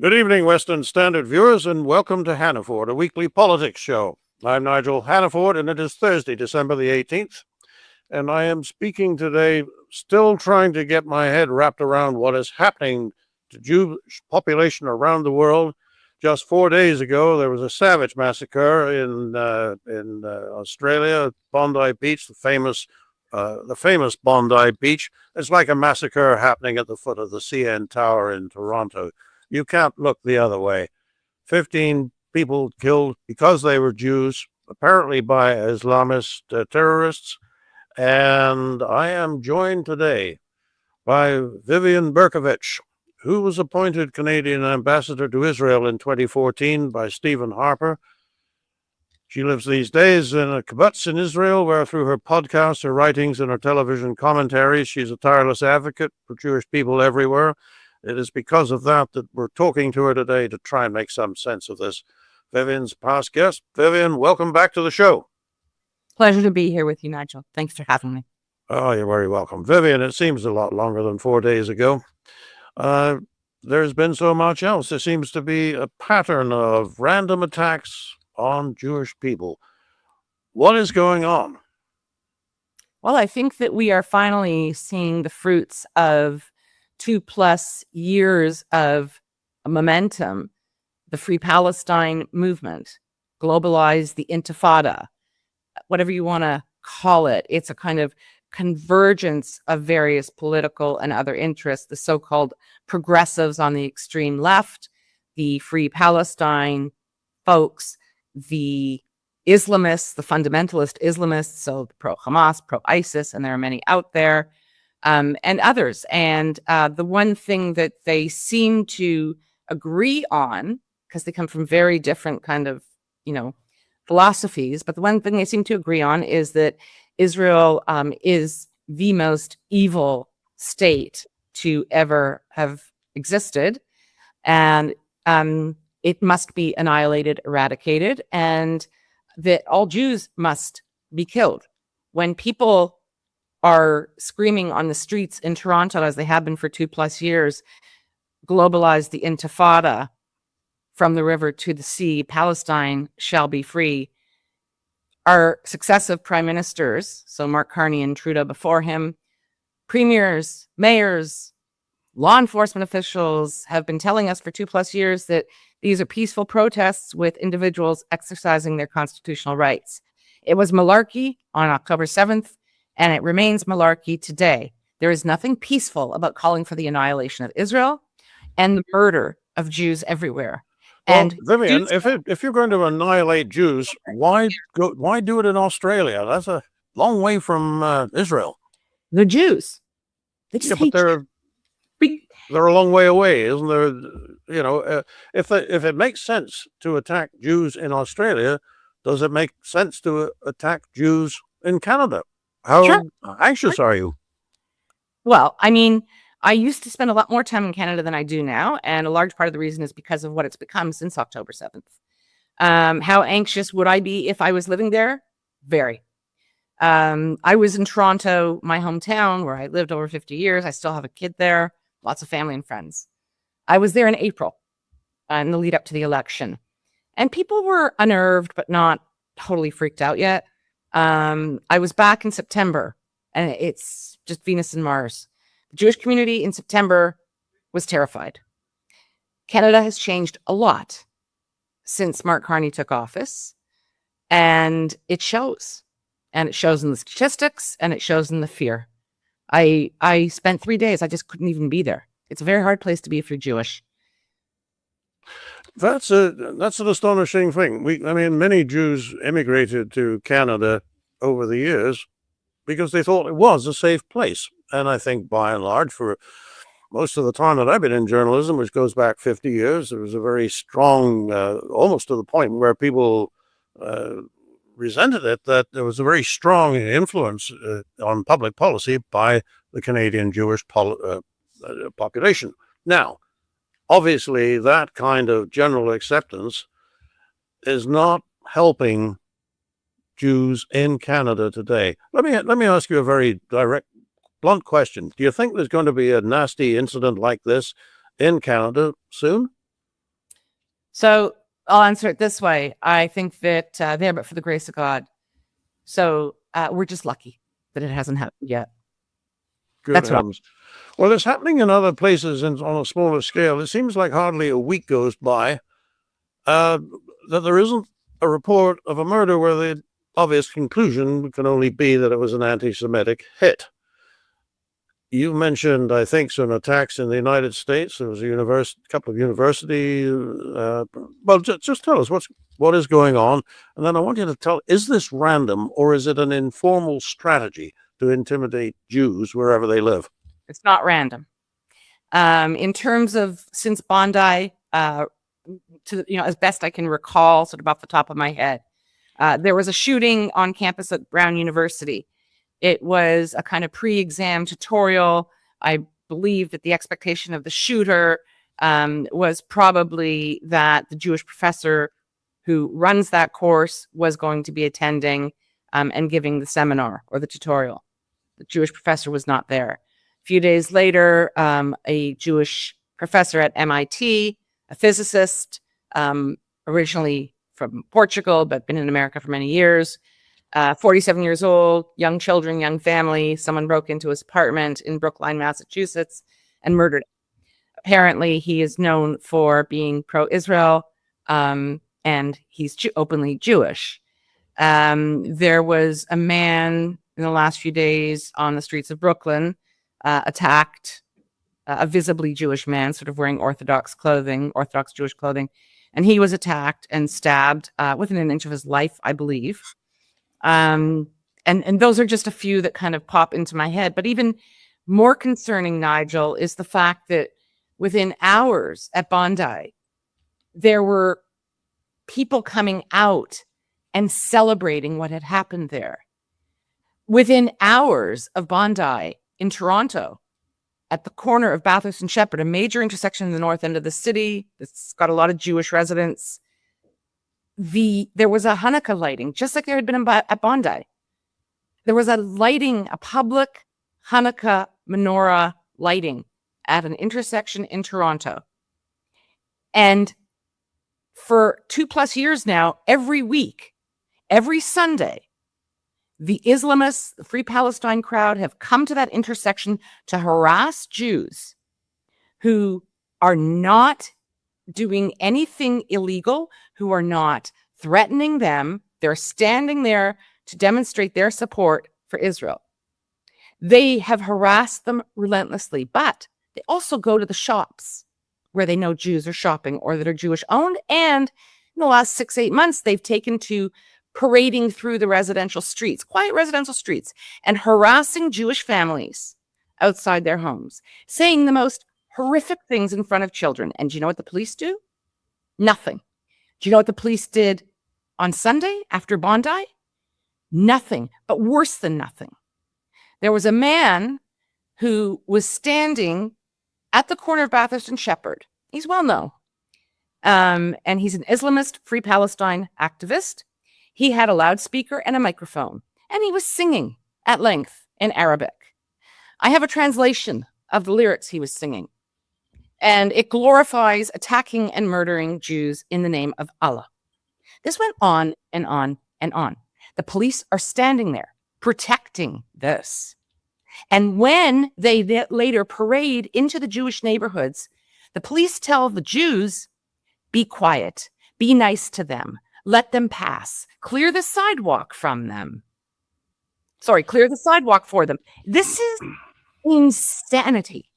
Good evening, Western Standard viewers, and welcome to Hannaford, a weekly politics show. I'm Nigel Hannaford, and it is Thursday, December the 18th, and I am speaking today still trying to get my head wrapped around what is happening to Jewish population around the world. Just 4 days ago, there was a savage massacre in Australia, Bondi Beach, the famous Bondi Beach. It's like a massacre happening at the foot of the CN Tower in Toronto. You can't look the other way. 15 people killed because they were Jews, apparently by Islamist terrorists. And I am joined today by Vivian Berkovich, who was appointed Canadian ambassador to Israel in 2014 by Stephen Harper. She lives these days in a kibbutz in Israel, where through her podcasts, her writings, and her television commentaries, she's a tireless advocate for Jewish people everywhere. It is because of that we're talking to her today to try and make some sense of this. Vivian's past guest. Vivian, welcome back to the show. Pleasure to be here with you, Nigel. Thanks for having me. Oh, you're very welcome. Vivian, it seems a lot longer than 4 days ago. There's been so much else. There seems to be a pattern of random attacks on Jewish people. What is going on? Well, I think that we are finally seeing the fruits of 2+ years of momentum, the Free Palestine movement, Globalized, the Intifada, whatever you want to call it. It's a kind of convergence of various political and other interests, the so-called progressives on the extreme left, the Free Palestine folks, the Islamists, the fundamentalist Islamists, so pro-Hamas, pro-ISIS, and there are many out there, and others. And the one thing that they seem to agree on, because they come from very different kind of, philosophies, but the one thing they seem to agree on is that Israel is the most evil state to ever have existed, and it must be annihilated, eradicated, and that all Jews must be killed. When people are screaming on the streets in Toronto, as they have been for 2+ years, globalize the Intifada, from the river to the sea, Palestine shall be free. Our successive prime ministers, so Mark Carney and Trudeau before him, premiers, mayors, law enforcement officials have been telling us for 2+ years that these are peaceful protests with individuals exercising their constitutional rights. It was malarkey on October 7th, and it remains malarkey today. There is nothing peaceful about calling for the annihilation of Israel and the murder of Jews everywhere. Well, And Vivian, Jews- if you're going to annihilate Jews, why do it in Australia? That's a long way from Israel. the Jews, they just Yeah, hate but they're a long way away, isn't there? If it makes sense to attack Jews in Australia, does it make sense to attack Jews in Canada? How Sure. anxious are you? Well, I mean, I used to spend a lot more time in Canada than I do now, and a large part of the reason is because of what it's become since October 7th. How anxious would I be if I was living there? Very. I was in Toronto, my hometown, where I lived over 50 years. I still have a kid there, lots of family and friends. I was there in April, in the lead up to the election, and people were unnerved, but not totally freaked out yet. I was back in September, and it's just Venus and Mars. The Jewish community in September was terrified. Canada has changed a lot since Mark Carney took office, and it shows. And it shows in the statistics, and it shows in the fear. I spent 3 days, I just couldn't even be there. It's a very hard place to be if you're Jewish. That's an astonishing thing. Many Jews immigrated to Canada over the years because they thought it was a safe place. And I think by and large, for most of the time that I've been in journalism, which goes back 50 years, there was a very strong, almost to the point where people resented it, that there was a very strong influence on public policy by the Canadian Jewish population. Now, obviously, that kind of general acceptance is not helping Jews in Canada today. Let me ask you a very direct, blunt question. Do you think there's going to be a nasty incident like this in Canada soon? So I'll answer it this way. I think that there, but for the grace of God. So we're just lucky that it hasn't happened yet. Good That's what heavens. Well, it's happening in other places and on a smaller scale. It seems like hardly a week goes by that there isn't a report of a murder where the obvious conclusion can only be that it was an anti-Semitic hit. You mentioned, I think, some attacks in the United States. There was a couple of universities. Well, just tell us what is going on, and then I want you to tell: is this random or is it an informal strategy to intimidate Jews wherever they live? It's not random. In terms of since Bondi, as best I can recall, sort of off the top of my head, there was a shooting on campus at Brown University. It was a kind of pre-exam tutorial. I believe that the expectation of the shooter was probably that the Jewish professor who runs that course was going to be attending and giving the seminar or the tutorial. The Jewish professor was not there. A few days later, a Jewish professor at MIT, a physicist, originally from Portugal, but been in America for many years, 47 years old, young children, young family. Someone broke into his apartment in Brookline, Massachusetts, and murdered him. Apparently, he is known for being pro-Israel, and he's openly Jewish. There was a man in the last few days on the streets of Brooklyn, attacked a visibly Jewish man, sort of wearing Orthodox Jewish clothing, and he was attacked and stabbed within an inch of his life, I believe. And those are just a few that kind of pop into my head. But even more concerning, Nigel, is the fact that within hours at Bondi, there were people coming out and celebrating what had happened there. Within hours of Bondi in Toronto, at the corner of Bathurst and Shepherd, a major intersection in the north end of the city that's got a lot of Jewish residents, there was a Hanukkah lighting, just like there had been at Bondi. There was a public Hanukkah menorah lighting at an intersection in Toronto. And for 2+ years now, every week, every Sunday, the Islamists, the Free Palestine crowd, have come to that intersection to harass Jews who are not doing anything illegal, who are not threatening them. They're standing there to demonstrate their support for Israel. They have harassed them relentlessly, but they also go to the shops where they know Jews are shopping or that are Jewish owned. And in the last 6-8 months, they've taken to parading through the residential streets, quiet residential streets, and harassing Jewish families outside their homes, saying the most horrific things in front of children. And do you know what the police do? Nothing. Do you know what the police did on Sunday after Bondi? Nothing, but worse than nothing. There was a man who was standing at the corner of Bathurst and Shepherd. He's well known. And he's an Islamist Free Palestine activist. He had a loudspeaker and a microphone, and he was singing at length in Arabic. I have a translation of the lyrics he was singing, and it glorifies attacking and murdering Jews in the name of Allah. This went on and on and on. The police are standing there protecting this. And when they later parade into the Jewish neighborhoods, the police tell the Jews, be quiet, be nice to them, let them pass, clear the sidewalk from them. Clear the sidewalk for them. This is insanity.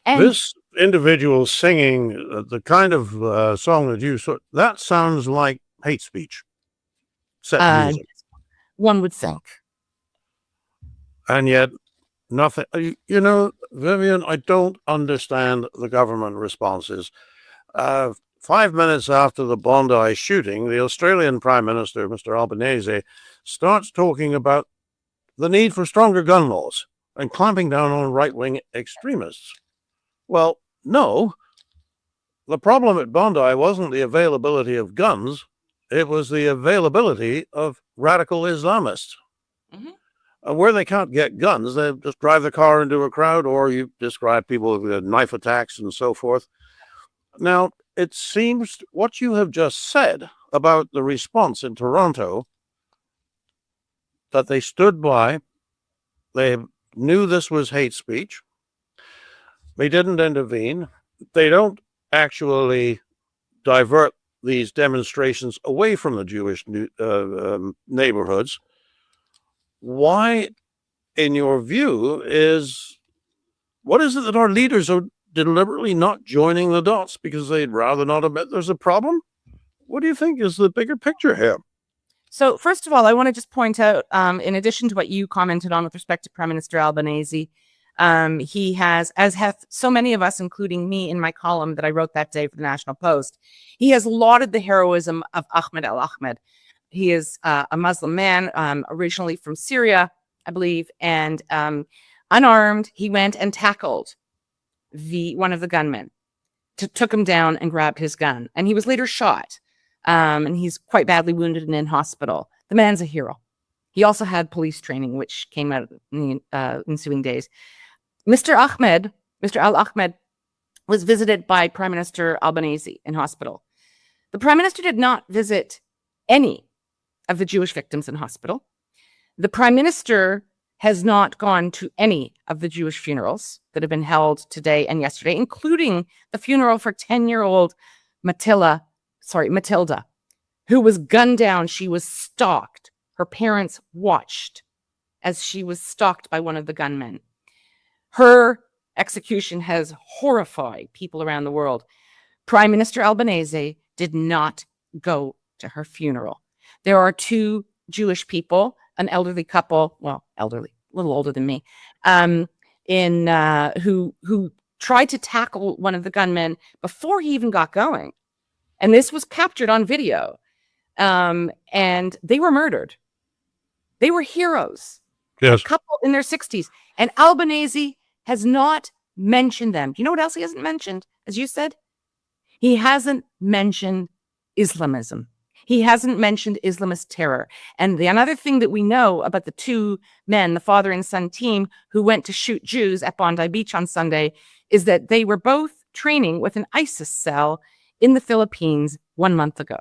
And this individual singing the kind of song that that sounds like hate speech. Set music. One would think. And yet, nothing. Vivian, I don't understand the government responses. 5 minutes after the Bondi shooting, the Australian Prime Minister, Mr. Albanese, starts talking about the need for stronger gun laws and clamping down on right-wing extremists. Well, no. The problem at Bondi wasn't the availability of guns. It was the availability of radical Islamists. Mm-hmm. Where they can't get guns, they just drive the car into a crowd, or you describe people with knife attacks and so forth. Now, it seems what you have just said about the response in Toronto, that they stood by, they knew this was hate speech, they didn't intervene, they don't actually divert these demonstrations away from the Jewish neighborhoods. Why, in your view, what is it that our leaders are deliberately not joining the dots because they'd rather not admit there's a problem? What do you think is the bigger picture here? So first of all, I want to just point out, in addition to what you commented on with respect to Prime Minister Albanese, he has, as have so many of us, including me in my column that I wrote that day for the National Post, he has lauded the heroism of Ahmed al-Ahmed. He is a Muslim man, originally from Syria, I believe, and unarmed, he went and tackled one of the gunmen, took him down and grabbed his gun. And he was later shot, and he's quite badly wounded and in hospital. The man's a hero. He also had police training, which came out in the ensuing days. Mr. al-Ahmed was visited by Prime Minister Albanese in hospital. The Prime Minister did not visit any of the Jewish victims in hospital. The Prime Minister has not gone to any of the Jewish funerals that have been held today and yesterday, including the funeral for 10-year-old Matilda, who was gunned down. She was stalked. Her parents watched as she was stalked by one of the gunmen. Her execution has horrified people around the world. Prime Minister Albanese did not go to her funeral. There are two Jewish people, an elderly couple, well, elderly, a little older than me, who tried to tackle one of the gunmen before he even got going. And this was captured on video. And they were murdered. They were heroes. Yes. A couple in their 60s. And Albanese has not mentioned them. Do you know what else he hasn't mentioned? As you said, he hasn't mentioned Islamism. He hasn't mentioned Islamist terror. And another thing that we know about the two men, the father and son team, who went to shoot Jews at Bondi Beach on Sunday, is that they were both training with an ISIS cell in the Philippines 1 month ago.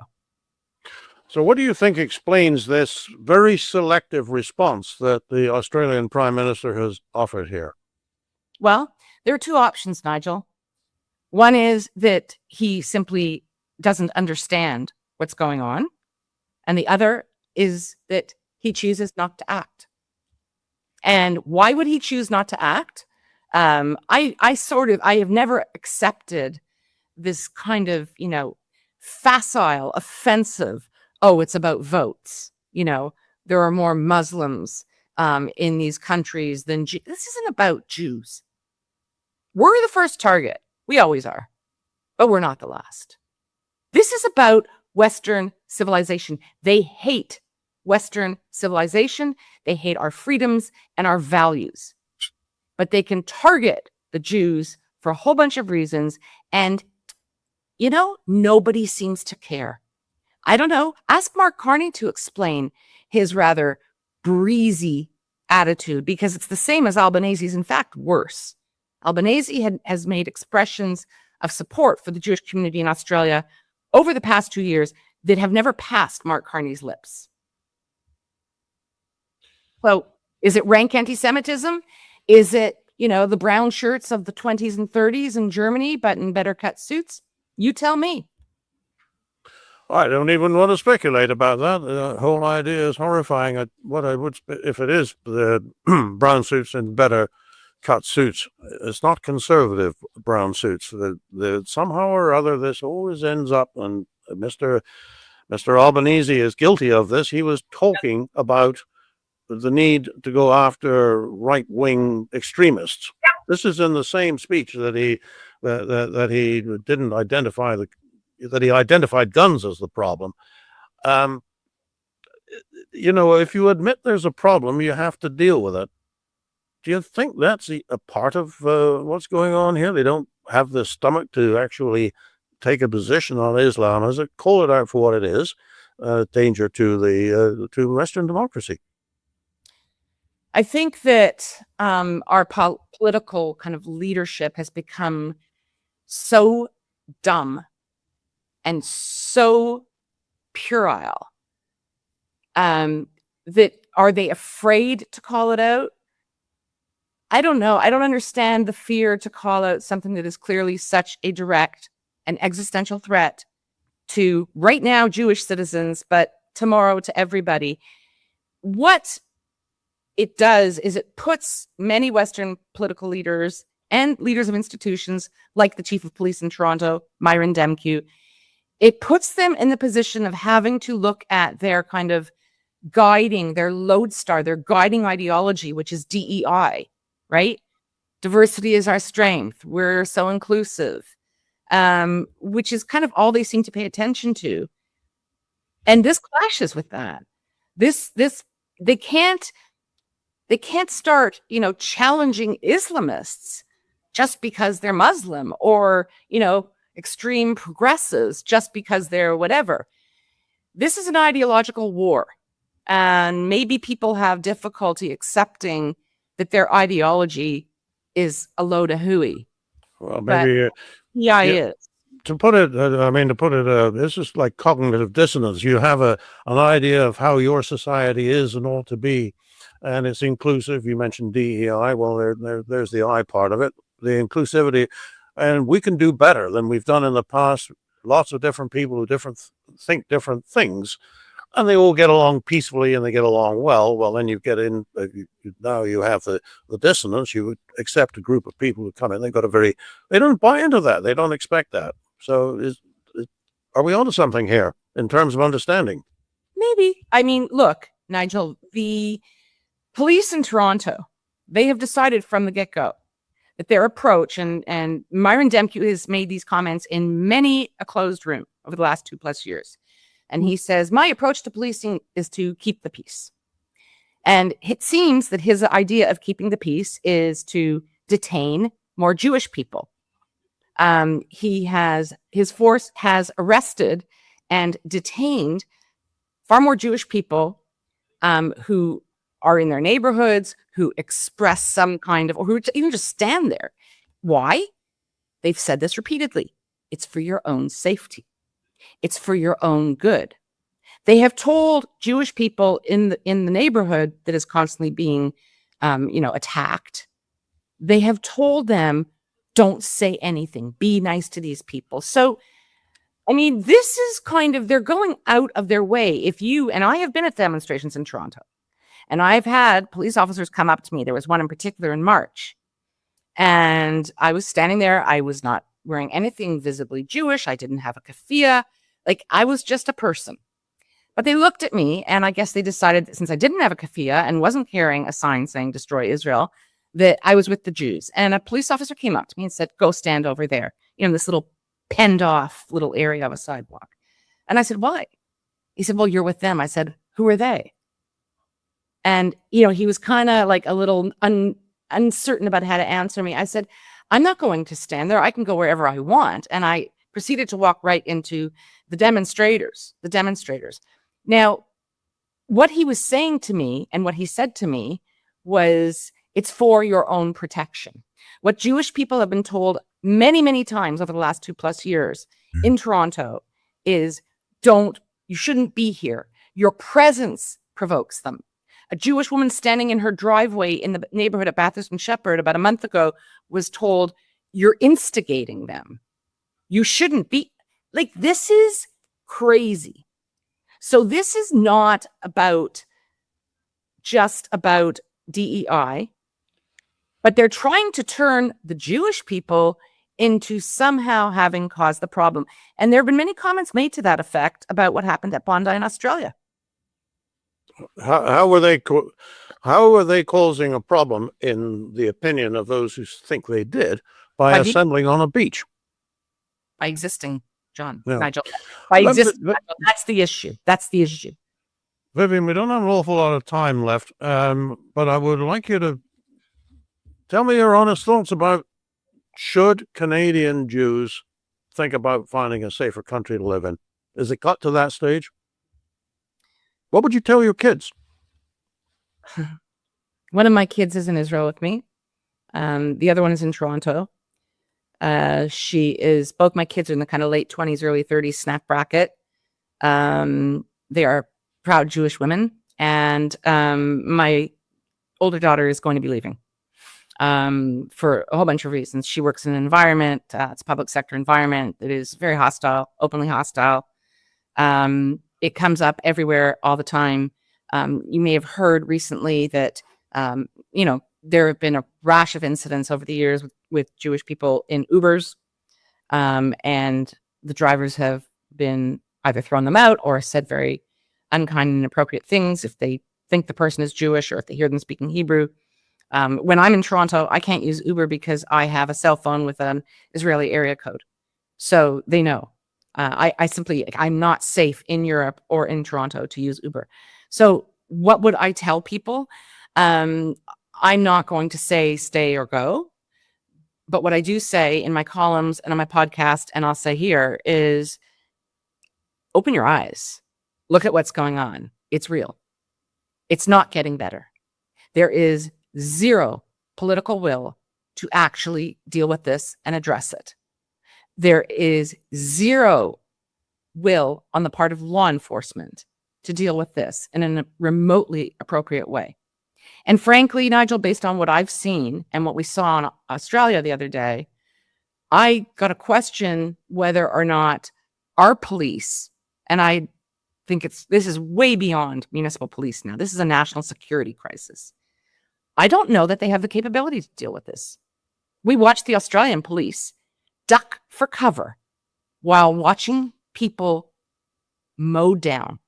So what do you think explains this very selective response that the Australian Prime Minister has offered here? Well, there are two options, Nigel. One is that he simply doesn't understand what's going on. And the other is that he chooses not to act. And why would he choose not to act? I have never accepted this kind of, facile, offensive, oh, it's about votes. There are more Muslims in these countries than Jews. This isn't about Jews. We're the first target. We always are. But we're not the last. This is about Western civilization. They hate Western civilization. They hate our freedoms and our values. But they can target the Jews for a whole bunch of reasons. And, nobody seems to care. I don't know. Ask Mark Carney to explain his rather breezy attitude, because it's the same as Albanese's, in fact, worse. Albanese has made expressions of support for the Jewish community in Australia over the past 2 years that have never passed Mark Carney's lips. So is it rank anti-Semitism? Is it, the brown shirts of the 20s and 30s in Germany, but in better cut suits? You tell me. I don't even want to speculate about that. The whole idea is horrifying. What I would, if it is the brown suits and better cut suits, it's not conservative brown suits. Somehow or other, this always ends up, and Mr. Albanese is guilty of this. He was talking about the need to go after right-wing extremists. This is in the same speech that he didn't identify that he identified guns as the problem. If you admit there's a problem, you have to deal with it. Do you think that's a part of what's going on here? They don't have the stomach to actually take a position on Islam, as it, call it out for what it is, danger to Western democracy. I think that our political kind of leadership has become so dumb and so puerile that are they afraid to call it out? I don't know. I don't understand the fear to call out something that is clearly such a direct and existential threat to right now Jewish citizens, but tomorrow to everybody. What it does is it puts many Western political leaders and leaders of institutions like the chief of police in Toronto, Myron Demkiw, it puts them in the position of having to look at their kind of guiding, their lodestar, their guiding ideology, which is DEI, right? Diversity is our strength. We're so inclusive, which is kind of all they seem to pay attention to. And this clashes with that. They can't start, challenging Islamists just because they're Muslim, or, extreme progressives just because they're whatever. This is an ideological war. And maybe people have difficulty accepting that their ideology is a load of hooey. Well, maybe yeah, is. To put it, this is like cognitive dissonance. You have an idea of how your society is and ought to be, and it's inclusive. You mentioned DEI. Well, there's the I part of it, the inclusivity, and we can do better than we've done in the past. Lots of different people who think different things, and they all get along peacefully and they get along well. Well, then you get in, now you have the dissonance. You would accept a group of people who come in. They don't buy into that. They don't expect that. So are we onto something here in terms of understanding? Maybe. I mean, look, Nigel, the police in Toronto, they have decided from the get-go that their approach, and Myron Demkiw has made these comments in many a closed room over the last 2+ years. And he says, my approach to policing is to keep the peace. And it seems that his idea of keeping the peace is to detain more Jewish people. His force has arrested and detained far more Jewish people who are in their neighborhoods, who express some kind of, or who even just stand there. Why? They've said this repeatedly. It's for your own safety. It's for your own good. They have told Jewish people in the neighborhood that is constantly being, attacked. They have told them, don't say anything. Be nice to these people. So, I mean, this is they're going out of their way. And I have been at demonstrations in Toronto, and I've had police officers come up to me. There was one in particular in March, and I was standing there. I was not wearing anything visibly Jewish. I didn't have a keffiyeh. Like, I was just a person. But they looked at me, and I guess they decided that since I didn't have a keffiyeh and wasn't carrying a sign saying destroy Israel, that I was with the Jews. And a police officer came up to me and said, go stand over there, this little penned off little area of a sidewalk. And I said, why? He said, well, you're with them. I said, who are they? And, he was kind of like a little uncertain about how to answer me. I said, I'm not going to stand there. I can go wherever I want. And I proceeded to walk right into the demonstrators. Now, what he was saying to me and what he said to me was, it's for your own protection. What Jewish people have been told many, many times over the last 2+ years in Toronto is, you shouldn't be here. Your presence provokes them. A Jewish woman standing in her driveway in the neighborhood at Bathurst and Shepherd about a month ago was told, you're instigating them. You shouldn't be. Like, this is crazy. So this is not just about DEI, but they're trying to turn the Jewish people into somehow having caused the problem. And there have been many comments made to that effect about what happened at Bondi in Australia. How were they causing a problem, in the opinion of those who think they did, by assembling on a beach? By existing, John, Yeah. Nigel. By existing, Nigel, that's the issue. That's the issue. Vivian, we don't have an awful lot of time left, but I would like you to tell me your honest thoughts about, should Canadian Jews think about finding a safer country to live in? Is it got to that stage? What would you tell your kids? One of my kids is in Israel with me. The other one is in Toronto. Both my kids are in the kind of late 20s, early 30s snack bracket. They are proud Jewish women. And my older daughter is going to be leaving for a whole bunch of reasons. She works in an environment, it's a public sector environment that is very hostile, openly hostile. It comes up everywhere all the time. You may have heard recently that, there have been a rash of incidents over the years with Jewish people in Ubers, and the drivers have been either thrown them out or said very unkind and inappropriate things if they think the person is Jewish or if they hear them speaking Hebrew. When I'm in Toronto, I can't use Uber because I have a cell phone with an Israeli area code. So they know. I'm not safe in Europe or in Toronto to use Uber. So what would I tell people? I'm not going to say stay or go. But what I do say in my columns and on my podcast, and I'll say here, is open your eyes. Look at what's going on. It's real. It's not getting better. There is zero political will to actually deal with this and address it. There is zero will on the part of law enforcement to deal with this in a remotely appropriate way. And frankly, Nigel, based on what I've seen and what we saw in Australia the other day, I got to question whether or not our police, and I think this is way beyond municipal police now. This is a national security crisis. I don't know that they have the capability to deal with this. We watched the Australian police duck for cover while watching people mowed down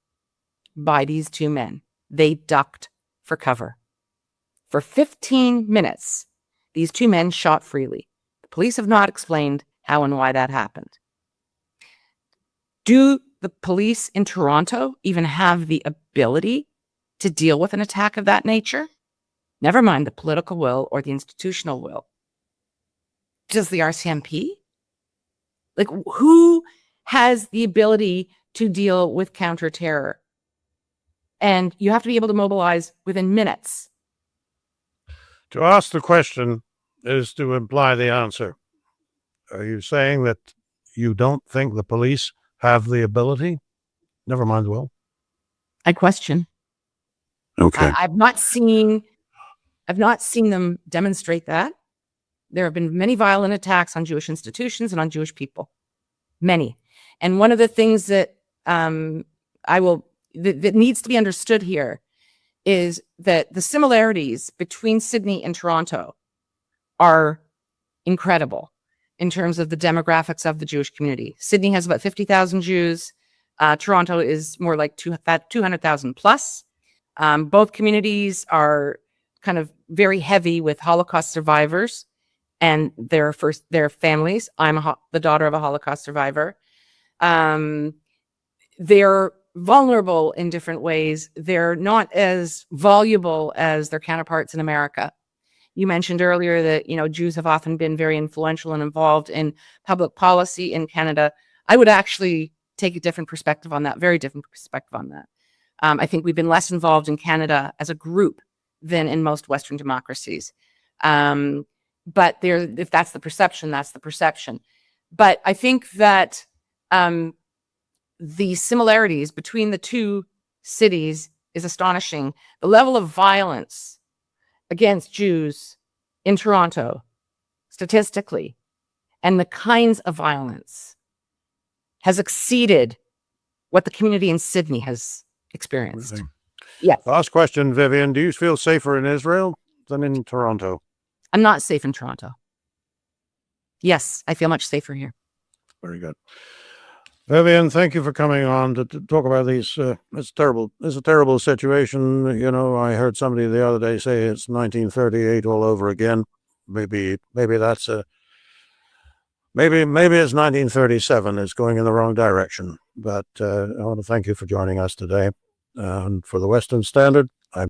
by these two men. They ducked for cover. For 15 minutes, these two men shot freely. The police have not explained how and why that happened. Do the police in Toronto even have the ability to deal with an attack of that nature? Never mind the political will or the institutional will. Does the RCMP? Like, who has the ability to deal with counterterror? And you have to be able to mobilize within minutes. To ask the question is to imply the answer. Are you saying that you don't think the police have the ability? Never mind the will. I question. Okay. I've not seen them demonstrate that. There have been many violent attacks on Jewish institutions and on Jewish people. Many. And one of the things that that needs to be understood here is that the similarities between Sydney and Toronto are incredible in terms of the demographics of the Jewish community. Sydney has about 50,000 Jews. Toronto is more like 200,000 plus. Both communities are kind of very heavy with Holocaust survivors and their families. I'm the daughter of a Holocaust survivor. They're vulnerable in different ways. They're not as voluble as their counterparts in America. You mentioned earlier that, Jews have often been very influential and involved in public policy in Canada. I would actually take a different perspective on that, very different perspective on that. I think we've been less involved in Canada as a group than in most Western democracies. But if that's the perception, that's the perception. But I think that the similarities between the two cities is astonishing. The level of violence against Jews in Toronto, statistically, and the kinds of violence has exceeded what the community in Sydney has experienced. Amazing. Yes. Last question, Vivian. Do you feel safer in Israel than in Toronto? I'm not safe in Toronto. Yes, I feel much safer here. Very good. Vivian, thank you for coming on to talk about these. It's terrible. It's a terrible situation. I heard somebody the other day say it's 1938 all over again. Maybe that's maybe it's 1937. It's going in the wrong direction. But I want to thank you for joining us today. And for the Western Standard, I'm